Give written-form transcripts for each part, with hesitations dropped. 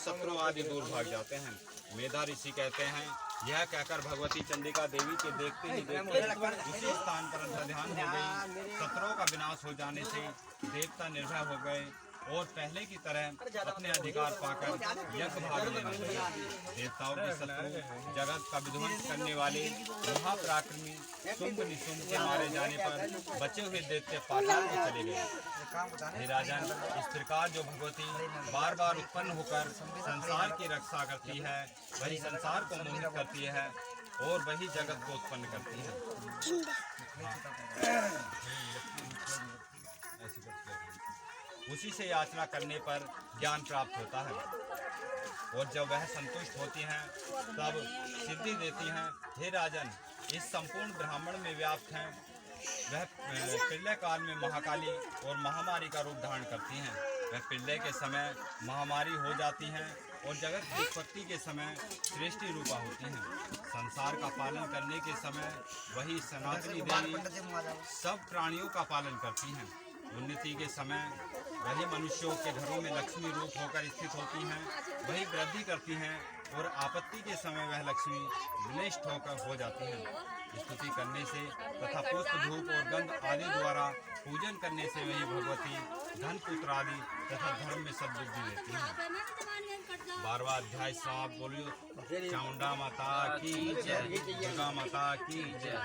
शत्रु आदि दूर भाग जाते हैं। मेधा ऋषि कहते हैं, यह कहकर भगवती चंडिका देवी के देखते ही देखते उसी स्थान पर ध्यान हो गई। शत्रुओं का विनाश हो जाने से देवता निर्भय हो गए और पहले की तरह अपने अधिकार पाकर यज्ञ भाग लेने लगे। देवताओं के शत्रु जगत का विध्वंस करने वाले महापराक्रमी शुंभ निशुंभ के मारे जाने पर बचे हुए दैत्य पाताल में चले गए। हे राजन, इस प्रकार जो भगवती बार बार उत्पन्न होकर संसार की रक्षा करती है, वही संसार को मोहित करती है और वही जगत को उत्पन्न करती है। उसी से याचना करने पर ज्ञान प्राप्त होता है और जब वह संतुष्ट होती हैं तब सिद्धि देती हैं। हे राजन, इस संपूर्ण ब्राह्मण में व्याप्त हैं, वह प्रलय काल में महाकाली और महामारी का रूप धारण करती हैं। वह प्रलय के समय महामारी हो जाती हैं और जगत की उत्पत्ति के समय सृष्टि रूपा होती हैं। संसार का पालन करने के समय वही सनातनी देवी सब प्राणियों का पालन करती हैं। उन्नति के समय वही मनुष्यों के घरों में लक्ष्मी रूप होकर स्थित होती हैं, वही वृद्धि करती हैं और आपत्ति के समय वह लक्ष्मी विनष्ट होकर हो जाती हैं। स्तुति करने से तथा पुष्प धूप और गंध आदि द्वारा पूजन करने से वही भगवती धन पुत्र आदि तथा धर्म में सद्बुद्धि देती हैं। 12वां अध्याय समाप्त। बोलियो चामुंडा माता की जय, दुर्गा माता की जय।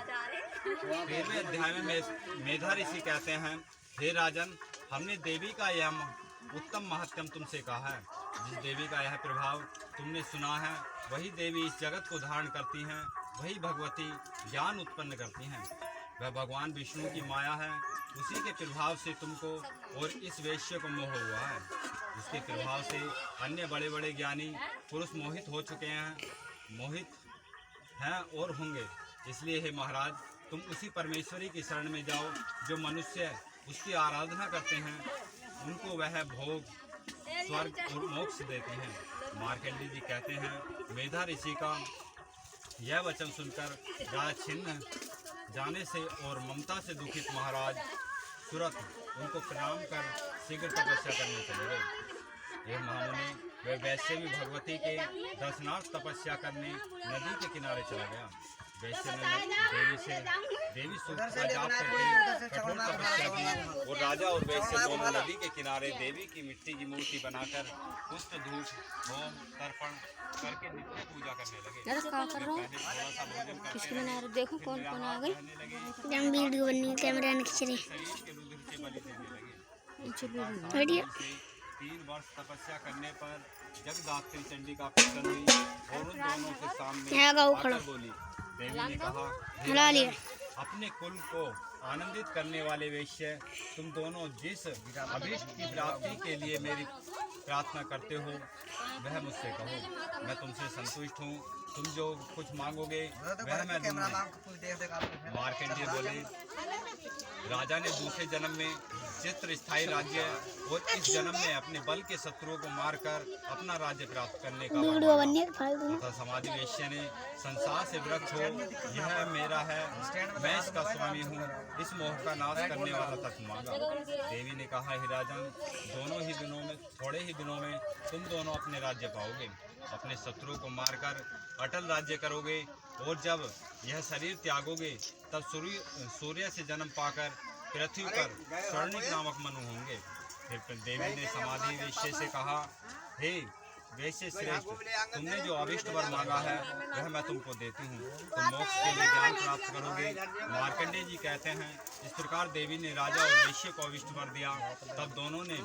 13वें अध्याय में मेधा ऋषि कहते हैं, हे राजन, हमने देवी का यह उत्तम महत्व तुमसे कहा है। जिस देवी का यह प्रभाव तुमने सुना है, वही देवी इस जगत को धारण करती हैं, वही भगवती ज्ञान उत्पन्न करती हैं। वह भगवान विष्णु की माया है। उसी के प्रभाव से तुमको और इस वैश्य को मोह हुआ है। उसके प्रभाव से अन्य बड़े बड़े ज्ञानी पुरुष मोहित हो चुके हैं, मोहित हैं और होंगे। इसलिए हे महाराज, तुम उसी परमेश्वरी की शरण में जाओ जो मनुष्य उसकी आराधना करते हैं, उनको वह भोग, स्वर्ग और मोक्ष देते हैं। मार्कंडेय जी कहते हैं, मेधा ऋषि का यह वचन सुनकर राजा छिन्न जाने से और ममता से दुखित महाराज सुरथ उनको प्रणाम कर शीघ्र तपस्या करने चले गए। यह महामुनि वह वैश्य भी भगवती के दर्शनार्थ तपस्या करने नदी के किनारे चला गया। वैश्य ने देवी सूक्त का जाप करके कठोर तपस्या की और राजा और वैश्य दोनों नदी के किनारे देवी की मिट्टी की मूर्ति बनाकर पुष्प धूप होम तर्पण करके नित्य पूजा करने लगे। क्या कर रहा हूँ? किसकी बना रहे? देखो कौन कौन आ गई। जब वीडियो बननी कैमरा ने खींच रहे। शरीर के रुधिर से बलि देने लगे। नीचे वीडियो 3 वर्ष तपस्या करने पर जगदात्री चंडिका प्रसन्न हुई और उन दोनों के सामने आकर बोली। देवी ने कहा, अपने कुल को आनंदित करने वाले वैश्य, तुम दोनों जिस अभीष्ट की प्राप्ति के लिए मेरी प्रार्थना करते हो वह मुझसे कहो। मैं तुमसे संतुष्ट हूँ। तुम जो कुछ मांगोगे वह मैं दूंगा। मार्कंडेय बोले, राजा ने दूसरे जन्म में चित्र स्थायी राज्य और इस जन्म में अपने बल के शत्रुओं को मारकर अपना राज्य प्राप्त करने का तथा समाधि वैश्य ने संसार से वृक्ष हो, यह मेरा है, मैं इसका स्वामी हूँ, इस मोह का नाश करने वाला तत्व मांगा। देवी ने कहा, हे राजन, थोड़े ही दिनों में तुम दोनों अपने राज्य पाओगे, अपने शत्रुओं को मारकर अटल राज्य करोगे और जब यह शरीर त्यागोगे तब सूर्य से जन्म पाकर पृथ्वी पर स्वर्णिक नामक मनु होंगे। फिर देवी ने समाधि वैश्य से कहा, हे वैश्य श्रेष्ठ, तुमने जो अभिष्ट वर मांगा है वह मैं तुमको देती हूँ। तुम मोक्ष के लिए ज्ञान प्राप्त करोगे। मार्कंडेय जी कहते हैं, इस प्रकार देवी ने राजा और वैश्य को अभिष्ट वर दिया। तब दोनों ने